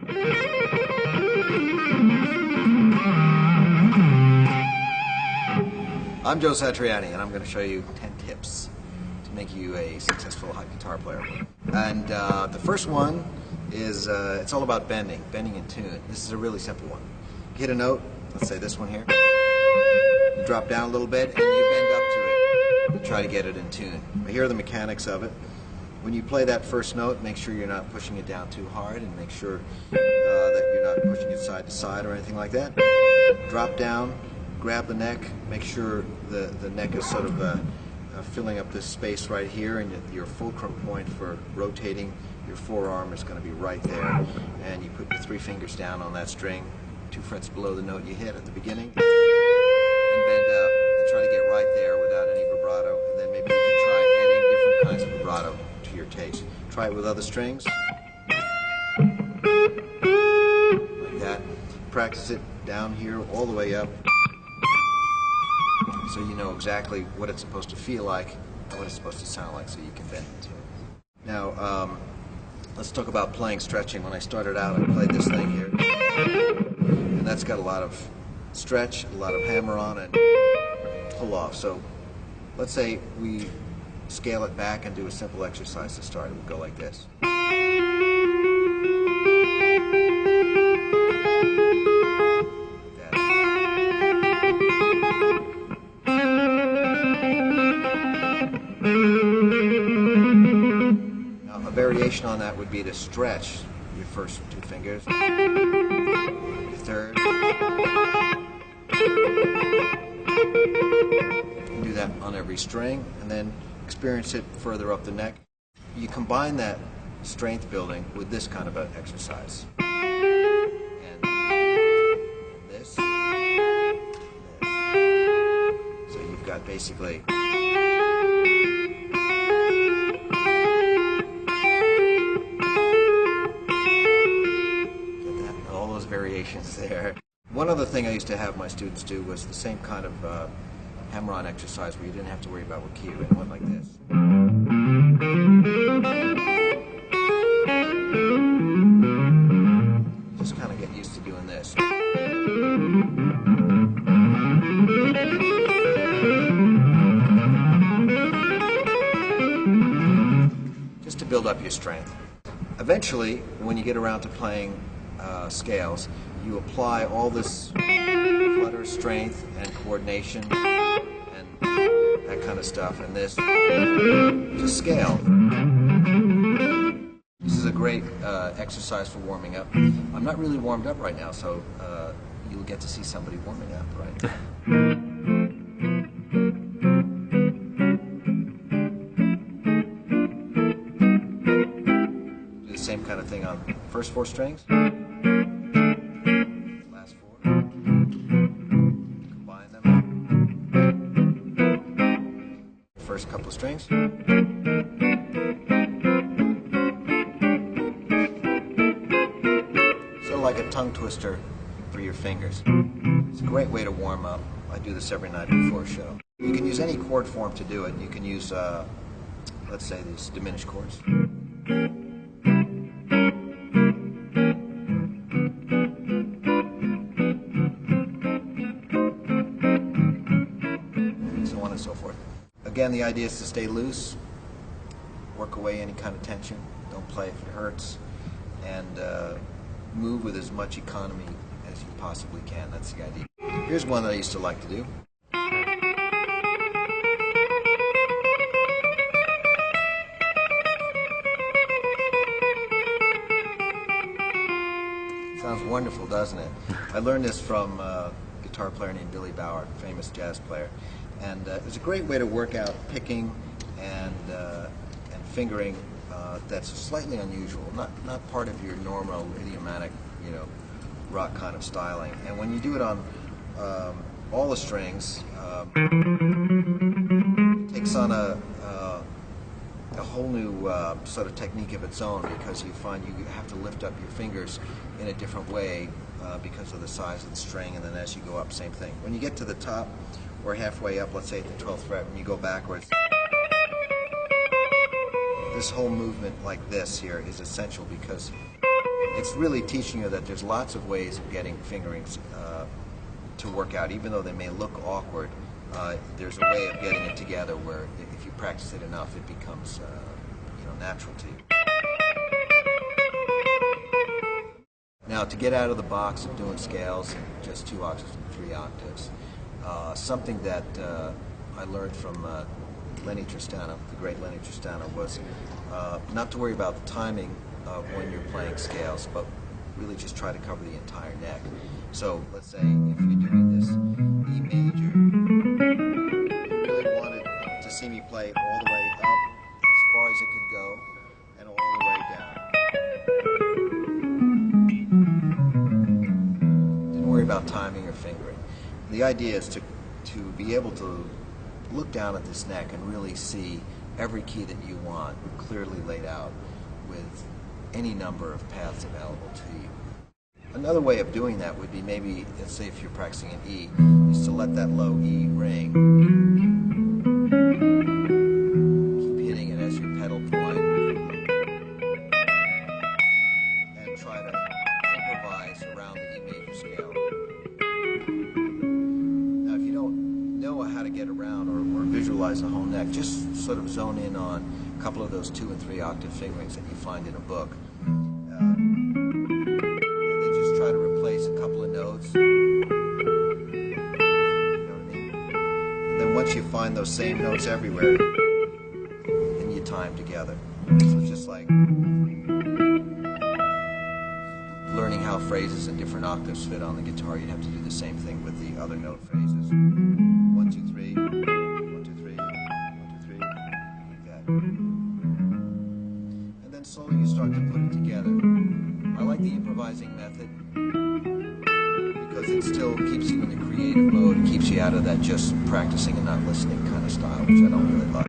I'm Joe Satriani, and I'm going to show you 10 tips to make you a successful guitar player. And the first one is it's all about bending in tune. This is a really simple one. You hit a note, let's say this one here. You drop down a little bit and you bend up to it to try to get it in tune. But here are the mechanics of it. When you play that first note, make sure you're not pushing it down too hard, and make sure that you're not pushing it side to side or anything like that. Drop down, grab the neck, make sure the neck is sort of filling up this space right here, and your fulcrum point for rotating your forearm is going to be right there. And you put your 3 fingers down on that string, 2 frets below the note you hit at the beginning, and bend up and try to get right there without any vibrato. And then maybe you can try adding different kinds of vibrato to your taste. Try it with other strings, like that. Practice it down here all the way up, so you know exactly what it's supposed to feel like and what it's supposed to sound like, so you can bend into it. Now, let's talk about playing stretching. When I started out, I played this thing here, and that's got a lot of stretch, a lot of hammer on, and pull off. So let's say we scale it back and do a simple exercise to start. It would go like this. Now, a variation on that would be to stretch your first 2 fingers, your third. You do that on every string, and then experience it further up the neck. You combine that strength building with this kind of an exercise. And this. So you've got basically all those variations there. One other thing I used to have my students do was the same kind of hammer-on exercise where you didn't have to worry about what key you're in. It went like this. Just kind of get used to doing this. Just to build up your strength. Eventually, when you get around to playing scales, you apply all this flutter, strength, and coordination, and that kind of stuff, and this to scale. This is a great exercise for warming up. I'm not really warmed up right now, so you'll get to see somebody warming up, right? Do the same kind of thing on the first 4 strings. Last 4. Combine them. First couple of strings. Sort of like a tongue twister for your fingers. It's a great way to warm up. I do this every night before a show. You can use any chord form to do it. You can use, let's say, these diminished chords. So on and so forth. Again, the idea is to stay loose, work away any kind of tension, don't play if it hurts, and move with as much economy as you possibly can. That's the idea. Here's one that I used to like to do. Sounds wonderful, doesn't it? I learned this from a guitar player named Billy Bauer, famous jazz player. And it's a great way to work out picking and fingering that's slightly unusual, not part of your normal idiomatic, rock kind of styling. And when you do it on all the strings, it takes on a whole new sort of technique of its own, because you find you have to lift up your fingers in a different way because of the size of the string, and then as you go up, same thing. When you get to the top, or halfway up, let's say at the 12th fret, when you go backwards, this whole movement like this here is essential, because it's really teaching you that there's lots of ways of getting fingerings to work out, even though they may look awkward. There's a way of getting it together where if you practice it enough, it becomes natural to you. Now, to get out of the box of doing scales in just 2 octaves and 3 octaves, something that I learned from Lenny Tristano, the great Lenny Tristano, was not to worry about the timing of when you're playing scales, but really just try to cover the entire neck. So let's say if you're doing this E major, you really wanted to see me play all the way up as far as it could go and all the way down. Didn't worry about timing or fingering. The idea is to be able to look down at this neck and really see every key that you want clearly laid out with any number of paths available to you. Another way of doing that would be maybe, let's say if you're practicing an E, is to let that low E ring. Keep hitting it as your pedal point and try to improvise around the E major scale. Now if you don't know how to get around or visualize the whole neck, just sort of zone in on a couple of those 2 and 3 octave fingerings that you find in a book. Try to replace a couple of notes. You know what I mean? And then once you find those same notes everywhere, then you time together. So it's just like learning how phrases in different octaves fit on the guitar. You'd have to do the same thing with the other note phrases. 1, 2, 3, 1, 2, 3, 1, 2, 3, like that. And then slowly you start to put it together. I like the improvising method because it still keeps you in the creative mode. It keeps you out of that just practicing and not listening kind of style, which I don't really like.